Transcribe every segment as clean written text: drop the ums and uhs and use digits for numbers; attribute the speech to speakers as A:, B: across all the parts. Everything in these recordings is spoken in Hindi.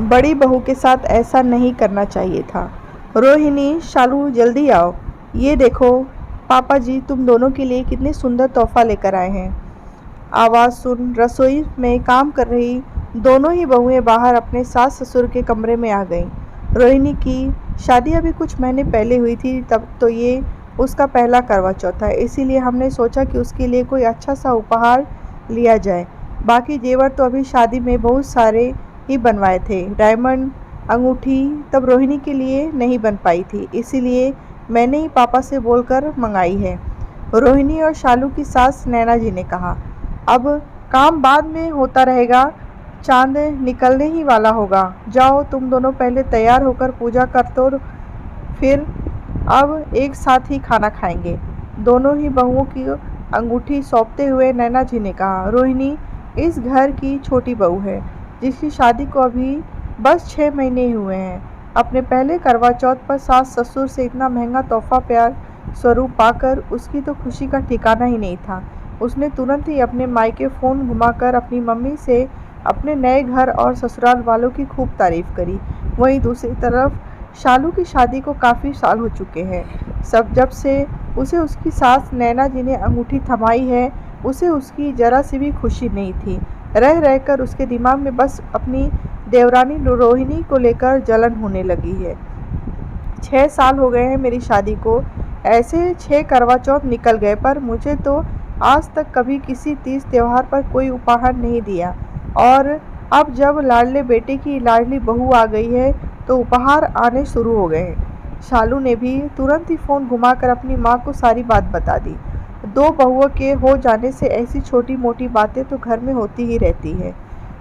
A: बड़ी बहू के साथ ऐसा नहीं करना चाहिए था। रोहिणी, शालू जल्दी आओ, ये देखो पापा जी तुम दोनों के लिए कितने सुंदर तोहफा लेकर आए हैं। आवाज़ सुन रसोई में काम कर रही दोनों ही बहुएं बाहर अपने सास ससुर के कमरे में आ गईं। रोहिणी की शादी अभी कुछ महीने पहले हुई थी, तब तो ये उसका पहला करवा चौथ है, इसीलिए हमने सोचा कि उसके लिए कोई अच्छा सा उपहार लिया जाए। बाकी जेवर तो अभी शादी में बहुत सारे ही बनवाए थे। डायमंड अंगूठी तब रोहिणी के लिए नहीं बन पाई थी, इसीलिए मैंने ही पापा से बोलकर मंगाई है। रोहिणी और शालू की सास नैना जी ने कहा। अब काम बाद में होता रहेगा, चांद निकलने ही वाला होगा। जाओ तुम दोनों पहले तैयार होकर पूजा कर तो फिर अब एक साथ ही खाना खाएंगे। दोनों ही बहुओं की अंगूठी सौंपते हुए नैना जी ने कहा। रोहिणी इस घर की छोटी बहू है, जिसकी शादी को अभी बस 6 महीने ही हुए हैं। अपने पहले करवा चौथ पर सास ससुर से इतना महंगा तोहफा प्यार स्वरूप पाकर उसकी तो खुशी का ठिकाना ही नहीं था। उसने तुरंत ही अपने मायके फ़ोन घुमाकर अपनी मम्मी से अपने नए घर और ससुराल वालों की खूब तारीफ़ करी। वहीं दूसरी तरफ शालू की शादी को काफ़ी साल हो चुके हैं। जब से उसे उसकी सास नैना जी ने अंगूठी थमाई है, उसे उसकी ज़रा सी भी खुशी नहीं थी। रह रहकर उसके दिमाग में बस अपनी देवरानी रोहिणी को लेकर जलन होने लगी है। 6 साल हो गए हैं मेरी शादी को, ऐसे 6 करवा चौथ निकल गए, पर मुझे तो आज तक कभी किसी तीज त्योहार पर कोई उपहार नहीं दिया। और अब जब लाडले बेटे की लाडली बहू आ गई है तो उपहार आने शुरू हो गए हैं। शालू ने भी तुरंत ही फ़ोन घुमाकर अपनी माँ को सारी बात बता दी। 2 बहुओं के हो जाने से ऐसी छोटी मोटी बातें तो घर में होती ही रहती है।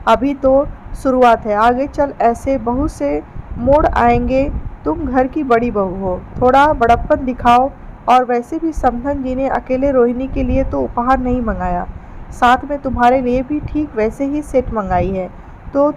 A: अभी तो शुरुआत है, आगे चल ऐसे बहुत से मोड़ आएंगे। तुम घर की बड़ी बहू हो, थोड़ा बड़प्पन दिखाओ। और वैसे भी समधन जी ने अकेले रोहिणी के लिए तो उपहार नहीं मंगाया, साथ में तुम्हारे लिए भी ठीक वैसे ही सेट मंगाई है, तो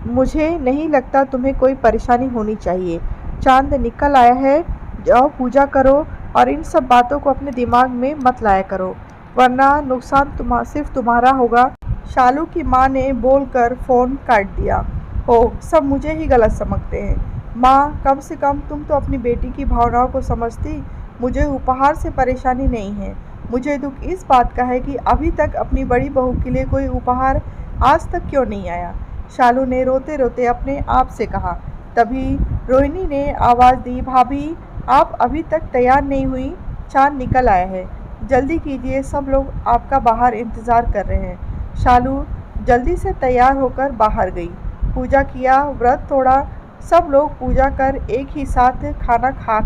A: मुझे नहीं लगता तुम्हें कोई परेशानी होनी चाहिए। चांद निकल आया है, जाओ पूजा करो और इन सब बातों को अपने दिमाग में मत लाया करो, वरना नुकसान सिर्फ तुम्हारा होगा। शालू की माँ ने बोलकर फ़ोन काट दिया। ओह, सब मुझे ही गलत समझते हैं। माँ, कम से कम तुम तो अपनी बेटी की भावनाओं को समझती। मुझे उपहार से परेशानी नहीं है। मुझे दुख इस बात का है कि अभी तक अपनी बड़ी बहू के लिए कोई उपहार आज तक क्यों नहीं आया। शालू ने रोते रोते अपने आप से कहा। तभी रोहिणी ने आवाज़ दी, भाभी आप अभी तक तैयार नहीं हुई, चांद निकल आया है, जल्दी कीजिए, सब लोग आपका बाहर इंतज़ार कर रहे हैं। शालू जल्दी से तैयार होकर बाहर गई। पूजा किया, व्रत तोड़ा, सब लोग पूजा कर एक ही साथ खाना खा।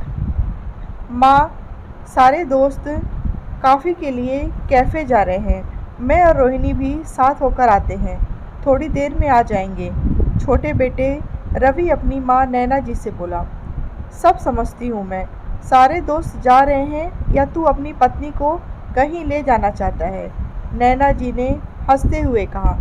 A: माँ, सारे दोस्त कॉफ़ी के लिए कैफ़े जा रहे हैं, मैं और रोहिणी भी साथ होकर आते हैं, थोड़ी देर में आ जाएंगे। छोटे बेटे रवि अपनी माँ नैना जी से बोला। सब समझती हूँ मैं, सारे दोस्त जा रहे हैं या तू अपनी पत्नी को कहीं ले जाना चाहता है, नैना जी ने हंसते हुए कहा।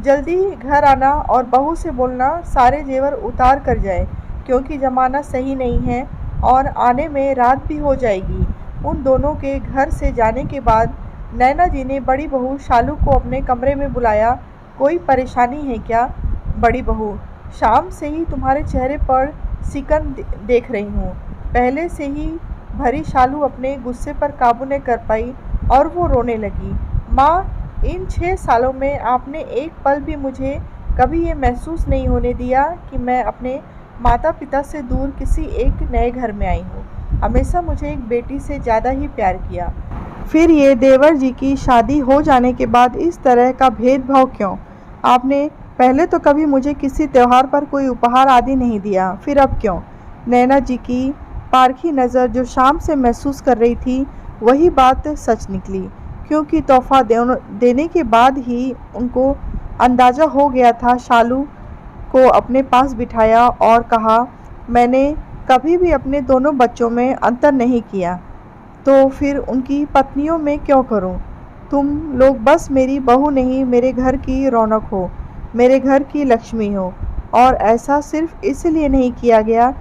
A: जल्दी घर आना और बहू से बोलना सारे जेवर उतार कर जाए, क्योंकि ज़माना सही नहीं है और आने में रात भी हो जाएगी। उन दोनों के घर से जाने के बाद नैना जी ने बड़ी बहू शालू को अपने कमरे में बुलाया। कोई परेशानी है क्या बड़ी बहू? शाम से ही तुम्हारे चेहरे पर सिकन देख रही हूँ। पहले से ही भरी शालू अपने गुस्से पर काबू न कर पाई और वो रोने लगी। माँ, इन 6 सालों में आपने एक पल भी मुझे कभी ये महसूस नहीं होने दिया कि मैं अपने माता पिता से दूर किसी एक नए घर में आई हूँ। हमेशा मुझे एक बेटी से ज़्यादा ही प्यार किया। फिर ये देवर जी की शादी हो जाने के बाद इस तरह का भेदभाव क्यों? आपने पहले तो कभी मुझे किसी त्योहार पर कोई उपहार आदि नहीं दिया, फिर अब क्यों? नैना जी की पारखी नज़र जो शाम से महसूस कर रही थी, वही बात सच निकली, क्योंकि तोहफा देने के बाद ही उनको अंदाज़ा हो गया था। शालू को अपने पास बिठाया और कहा, मैंने कभी भी अपने दोनों बच्चों में अंतर नहीं किया, तो फिर उनकी पत्नियों में क्यों करूं? तुम लोग बस मेरी बहू नहीं, मेरे घर की रौनक हो, मेरे घर की लक्ष्मी हो। और ऐसा सिर्फ इसलिए नहीं किया गया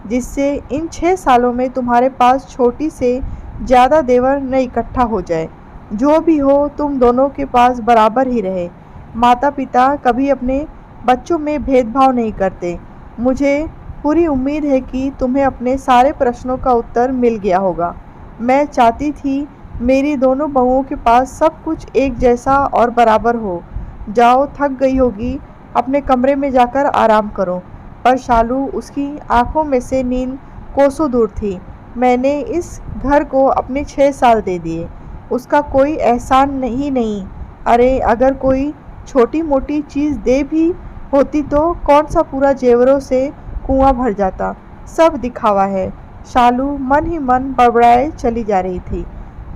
A: जिससे इन 6 सालों में तुम्हारे पास छोटी से ज़्यादा देवर न इकट्ठा हो जाए। जो भी हो, तुम दोनों के पास बराबर ही रहे। माता पिता कभी अपने बच्चों में भेदभाव नहीं करते। मुझे पूरी उम्मीद है कि तुम्हें अपने सारे प्रश्नों का उत्तर मिल गया होगा। मैं चाहती थी मेरी दोनों बहुओं के पास सब कुछ एक जैसा और बराबर हो। जाओ, थक गई होगी, अपने कमरे में जाकर आराम करो। पर शालू, उसकी आंखों में से नींद कोसों दूर थी। मैंने इस घर को अपने 6 साल दे दिए, उसका कोई एहसान नहीं। अरे, अगर कोई छोटी मोटी चीज़ दे भी होती तो कौन सा पूरा जेवरों से कुआं भर जाता। सब दिखावा है। शालू मन ही मन बड़बड़ाए चली जा रही थी।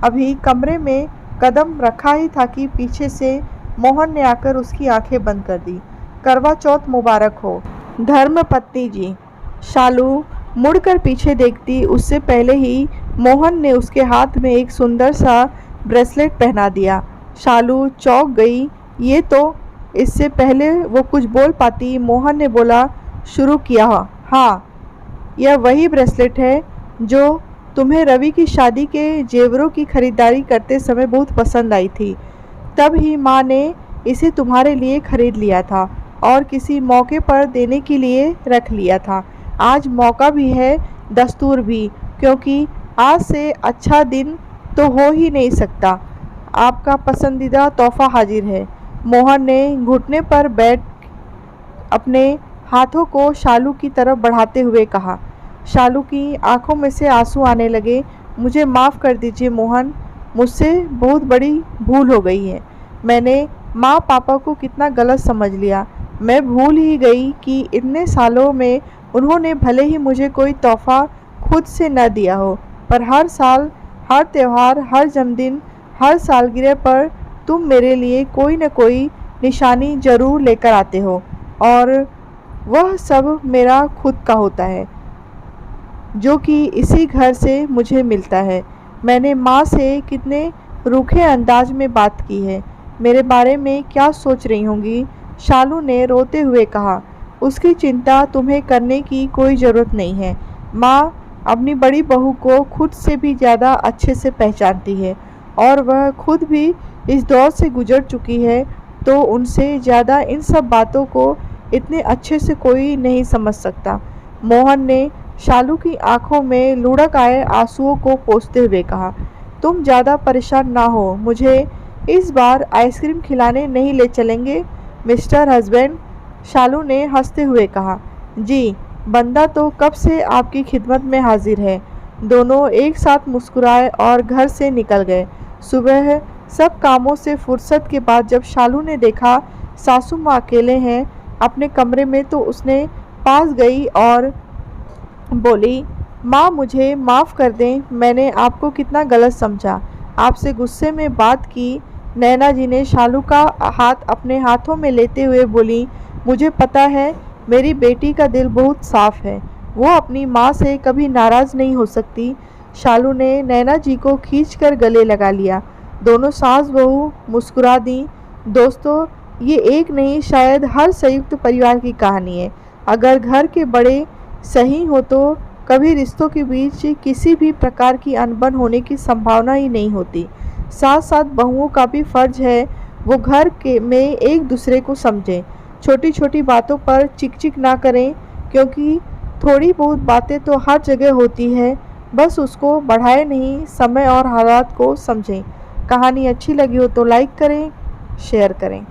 A: अभी कमरे में कदम रखा ही था कि पीछे से मोहन ने आकर उसकी आंखें बंद कर दी। करवा चौथ मुबारक हो धर्मपत्नी जी। शालू मुड़कर पीछे देखती उससे पहले ही मोहन ने उसके हाथ में एक सुंदर सा ब्रेसलेट पहना दिया। शालू चौंक गई। ये तो इससे पहले वो कुछ बोल पाती, मोहन ने बोला शुरू किया। हाँ, यह वही ब्रेसलेट है जो तुम्हें रवि की शादी के जेवरों की खरीदारी करते समय बहुत पसंद आई थी। तब ही माँ ने इसे तुम्हारे लिए खरीद लिया था और किसी मौके पर देने के लिए रख लिया था। आज मौका भी है, दस्तूर भी, क्योंकि आज से अच्छा दिन तो हो ही नहीं सकता। आपका पसंदीदा तोहफा हाजिर है। मोहन ने घुटने पर बैठ अपने हाथों को शालू की तरफ बढ़ाते हुए कहा। शालू की आंखों में से आंसू आने लगे। मुझे माफ़ कर दीजिए मोहन, मुझसे बहुत बड़ी भूल हो गई है। मैंने माँ पापा को कितना गलत समझ लिया। मैं भूल ही गई कि इतने सालों में उन्होंने भले ही मुझे कोई तोहफा खुद से न दिया हो, पर हर साल, हर त्यौहार, हर जन्मदिन, हर सालगिरह पर तुम मेरे लिए कोई न कोई निशानी ज़रूर लेकर आते हो, और वह सब मेरा खुद का होता है, जो कि इसी घर से मुझे मिलता है। मैंने माँ से कितने रूखे अंदाज में बात की है। मेरे बारे में क्या सोच रही होंगी? शालू ने रोते हुए कहा। उसकी चिंता तुम्हें करने की कोई ज़रूरत नहीं है। माँ अपनी बड़ी बहू को खुद से भी ज़्यादा अच्छे से पहचानती है, और वह खुद भी इस दौर से गुजर चुकी है, तो उनसे ज़्यादा इन सब बातों को इतने अच्छे से कोई नहीं समझ सकता। मोहन ने शालू की आंखों में लुढ़क आए आंसुओं को पोंछते हुए कहा। तुम ज़्यादा परेशान ना हो, मुझे इस बार आइसक्रीम खिलाने नहीं ले चलेंगे मिस्टर हस्बैंड? शालू ने हंसते हुए कहा। जी, बंदा तो कब से आपकी खिदमत में हाजिर है। दोनों एक साथ मुस्कुराए और घर से निकल गए। सुबह सब कामों से फुर्सत के बाद जब शालू ने देखा सासू माँ अकेले हैं अपने कमरे में, तो उसने पास गई और बोली, माँ मुझे माफ़ कर दें, मैंने आपको कितना गलत समझा, आपसे गुस्से में बात की। नैना जी ने शालू का हाथ अपने हाथों में लेते हुए बोली, मुझे पता है मेरी बेटी का दिल बहुत साफ़ है, वो अपनी माँ से कभी नाराज़ नहीं हो सकती। शालू ने नैना जी को खींचकर गले लगा लिया। दोनों सास बहू मुस्कुरा दी। दोस्तों, ये एक नहीं, शायद हर संयुक्त परिवार की कहानी है। अगर घर के बड़े सही हो तो कभी रिश्तों के बीच किसी भी प्रकार की अनबन होने की संभावना ही नहीं होती। साथ साथ बहुओं का भी फर्ज है वो घर के में एक दूसरे को समझें, छोटी छोटी बातों पर चिक ना करें, क्योंकि थोड़ी बहुत बातें तो हर जगह होती है, बस उसको बढ़ाए नहीं, समय और हालात को समझें। कहानी अच्छी लगी हो तो लाइक करें, शेयर करें।